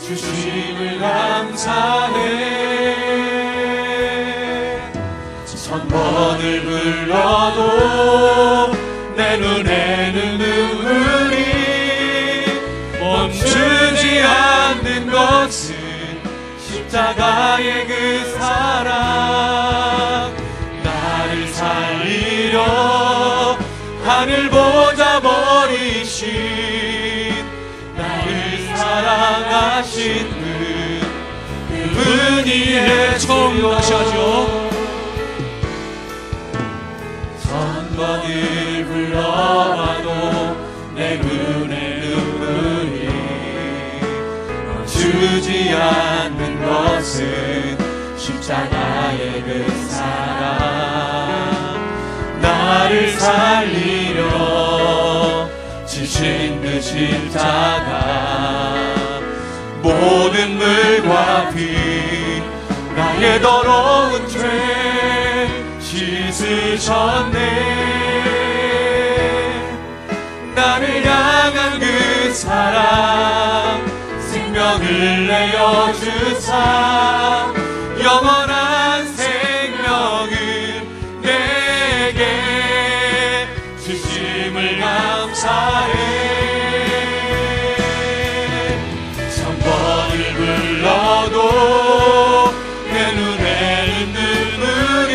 주심을 감사해. 1000번을 불러도 내 눈에는 눈물이 멈추지 않는 것은 십자가의 그 사랑, 나를 살리려 하늘 보자 버리신, 나를 사랑하신 그분이 처음 다시 하죠. 1000번을 불러봐도 내 눈에 눈물이 멈추지 않는 것은 십자가의 그 사랑, 나를 살리려 지신 그 십자가, 모든 물과 피 나의 더러운 죄 씻으셨네. 쓰셨네. 나를 향한 그 사랑 생명을 내어주사 영원한 생명을 내게 주심을 감사해. 천번을 불러도 내 눈에는 눈물이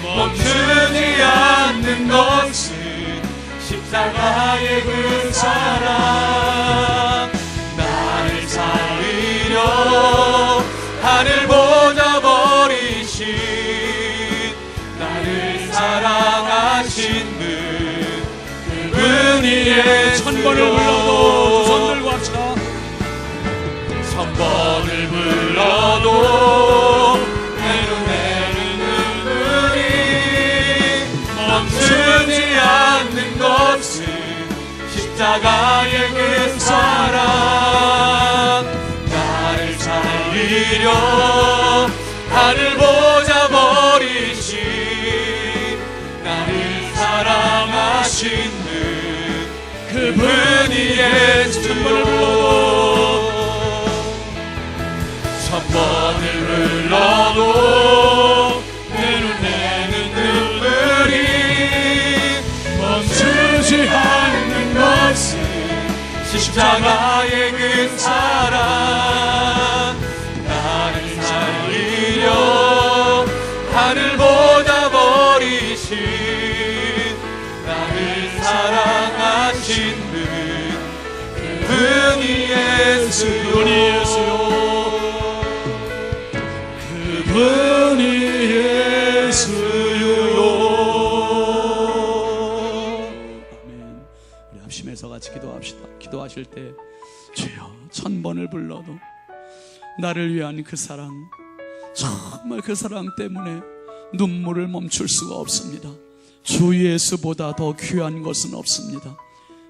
멈추지 않는 것은 십자가의 그 사랑. 나를 살리려 하늘 보자 버리신 나를 사랑하신 그분이 예수요. 천번을 불러도 두 손 들고 합시다. 천번을 불러도 내 눈에는 눈물이 멈추지 않는 것은 십자가의 그 사랑. 나를 살리려 하늘 보자 버리신 나를 사랑하신 그분이 예수요. 천번을 불러도 내 눈에는 눈물이 멈추지 않는 것은 십자가의 그 사랑. 나를 살리려 하늘 보자 버리신 나를 사랑하신 그분이 예수요. 그분이 예수요. 아멘. 우리 합심해서 같이 기도합시다. 기도하실 때 주여 천번을 불러도 나를 위한 그 사랑, 정말 그 사랑 때문에 눈물을 멈출 수가 없습니다. 주 예수보다 더 귀한 것은 없습니다.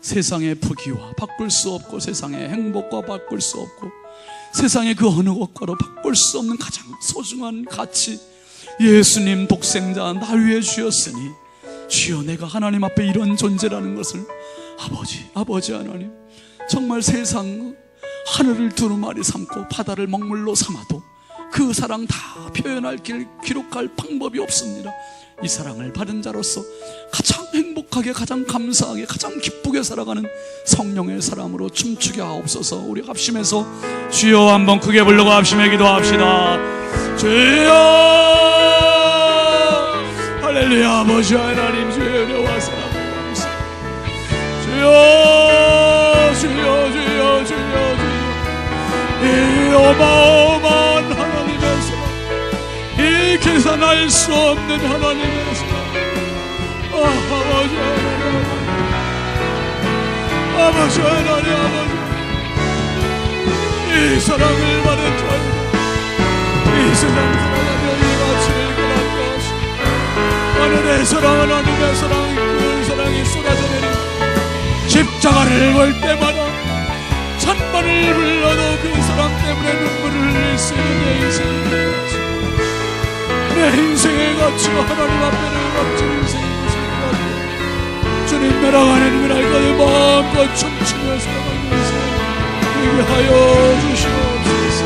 세상의 부귀와 바꿀 수 없고 세상의 행복과 바꿀 수 없고 세상의 그 어느 것과도 바꿀 수 없는 가장 소중한 가치, 예수님 독생자 나 위해 주셨으니 주여 내가 하나님 앞에 이런 존재라는 것을 아버지 하나님, 정말 세상 하늘을 두루마리 삼고 바다를 먹물로 삼아도 그 사랑 다 표현할 기록할 방법이 없습니다. 이 사랑을 받은 자로서 가장 행복하게, 가장 감사하게, 가장 기쁘게 살아가는 성령의 사람으로 춤추게 하옵소서. 우리 합심해서 주여 한번 크게 부르고 합심해 기도합시다. 주여 할렐루야. 아버지 하나님 주여 은혜와 사랑을 감사. 주여 이 어마어마한 하나님의 사랑, 이 계산할 수 없는 하나님의 사랑. 아버지 하나님, 이 사랑을 받은 자들, 이 세상 살아가며 이 아침을 일어나게 하시고 하늘의 사랑, 하나님의 사랑이 그 사랑이 쏟아져 내린 십자가를 볼 때마다 천번을 불러도 그 사랑 때문에 눈물을 흘릴 수 있는 내 인생이 되었지. 내 인생의 가치와 하나님 앞에는 값진 인생인 것을 깨닫고 주님 나라가는 그날까지 마음껏 춤추며 살아가는 인생 되게 하여 주시옵소서.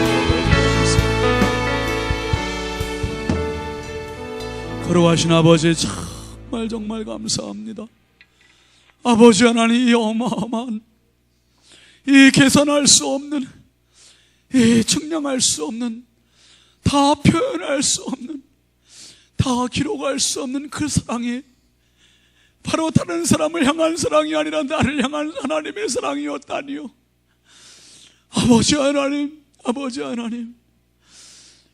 걸어가신 아버지 정말 감사합니다. 아버지 하나님, 이 어마어마한, 이 계산할 수 없는, 이 측량할 수 없는, 다 표현할 수 없는, 다 기록할 수 없는 그 사랑이 바로 다른 사람을 향한 사랑이 아니라 나를 향한 하나님의 사랑이었다니요. 아버지 하나님,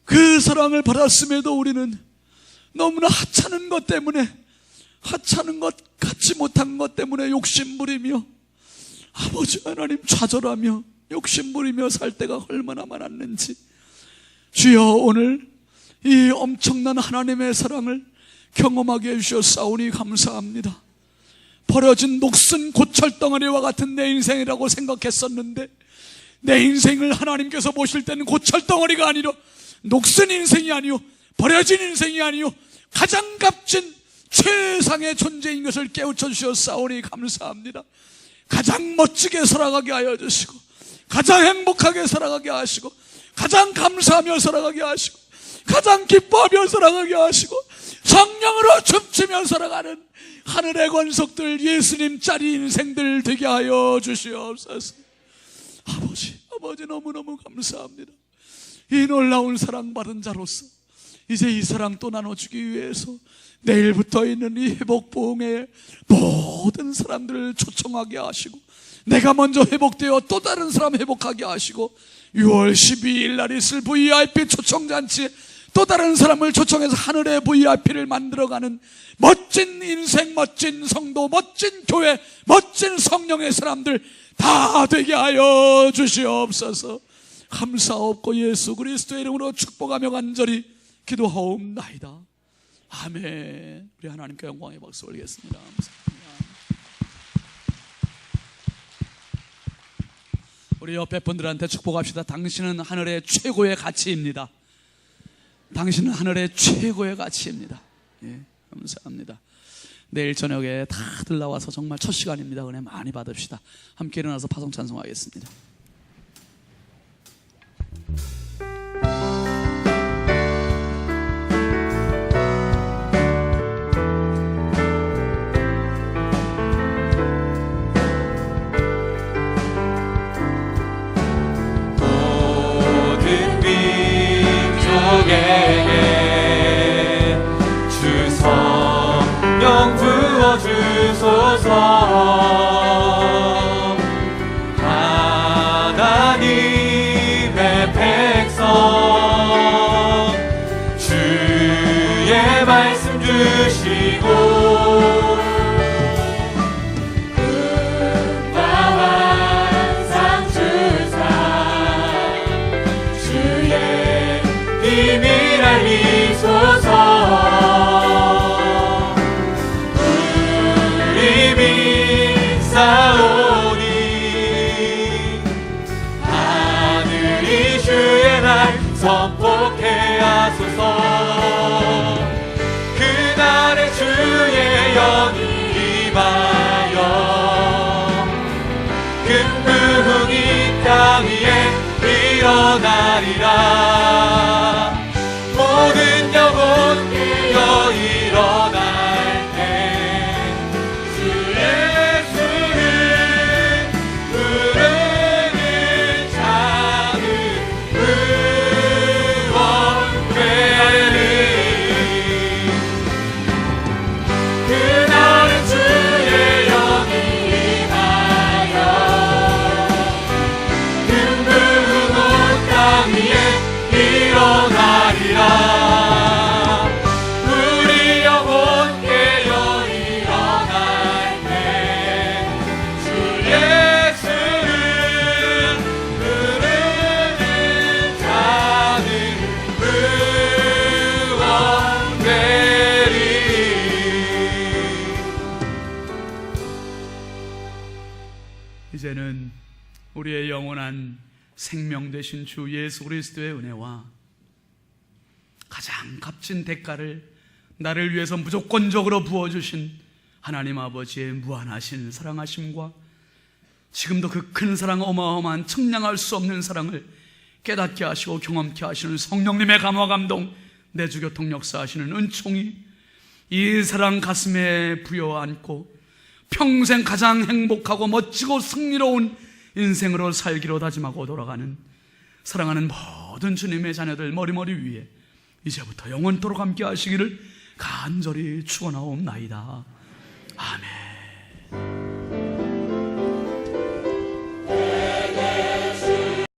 그 사랑을 받았음에도 우리는 너무나 하찮은 것 때문에, 하찮은 것, 갖지 못한 것 때문에 욕심부리며 아버지 하나님 좌절하며 욕심부리며 살 때가 얼마나 많았는지, 주여 오늘 이 엄청난 하나님의 사랑을 경험하게 해주셨사오니 감사합니다. 버려진 녹슨 고철덩어리와 같은 내 인생이라고 생각했었는데 내 인생을 하나님께서 보실 때는 고철덩어리가 아니라 녹슨 인생이 아니요, 버려진 인생이 아니요, 가장 값진 최상의 존재인 것을 깨우쳐 주셨사오니 감사합니다. 가장 멋지게 살아가게 하여 주시고, 가장 행복하게 살아가게 하시고, 가장 감사하며 살아가게 하시고, 가장 기뻐하며 살아가게 하시고, 성령으로 춤추며 살아가는 하늘의 권속들, 예수님 짜리 인생들 되게 하여 주시옵소서. 아버지 너무너무 감사합니다. 이 놀라운 사랑받은 자로서 이제 이 사랑 또 나눠주기 위해서 내일부터 있는 이 회복부흥에 모든 사람들을 초청하게 하시고, 내가 먼저 회복되어 또 다른 사람 회복하게 하시고, 6월 12일 날 있을 VIP 초청잔치에 또 다른 사람을 초청해서 하늘의 VIP를 만들어가는 멋진 인생, 멋진 성도, 멋진 교회, 멋진 성령의 사람들 다 되게 하여 주시옵소서. 감사옵고 예수 그리스도의 이름으로 축복하며 간절히 기도하옵나이다. 아멘. 우리 하나님께 영광의 박수 올리겠습니다. 우리 옆에 분들한테 축복합시다. 당신은 하늘의 최고의 가치입니다. 당신은 하늘의 최고의 가치입니다. 예, 감사합니다. 내일 저녁에 다들 나와서 정말 첫 시간입니다. 은혜 많이 받읍시다. 함께 일어나서 파송 찬송하겠습니다. 모든 민족에게 주 성령 부어주소서. 하나님의 백성 주의 말씀 주시고 비밀 알리소서. 우리 믿사오니 하늘이 주의 날 선포케 하소서. 그날에 주의 영이 임하여 큰 부흥이 땅 위에 일어나리라. 모든 영혼 깨어 일어날 때 주 예수를 부르는 자는 구원되리. 그날은 주의 영이 임하여 큰 부흥 땅 위에 일어나리라. 우리 영혼 깨어 일어날 때 주 예수를 부르는 자는 구원되리. 이제는 우리의 영원한 생명 되신 주 예수 그리스도의 은혜와 가장 값진 대가를 나를 위해서 무조건적으로 부어주신 하나님 아버지의 무한하신 사랑하심과 지금도 그 큰 사랑, 어마어마한 측량할 수 없는 사랑을 깨닫게 하시고 경험케 하시는 성령님의 감화 감동, 내주교통 역사하시는 은총이 이 사랑 가슴에 부여안고 평생 가장 행복하고 멋지고 승리로운 인생으로 살기로 다짐하고 돌아가는 사랑하는 모든 주님의 자녀들 머리머리 위에 이제부터 영원토록 함께 하시기를 간절히 축원하옵나이다. 아멘.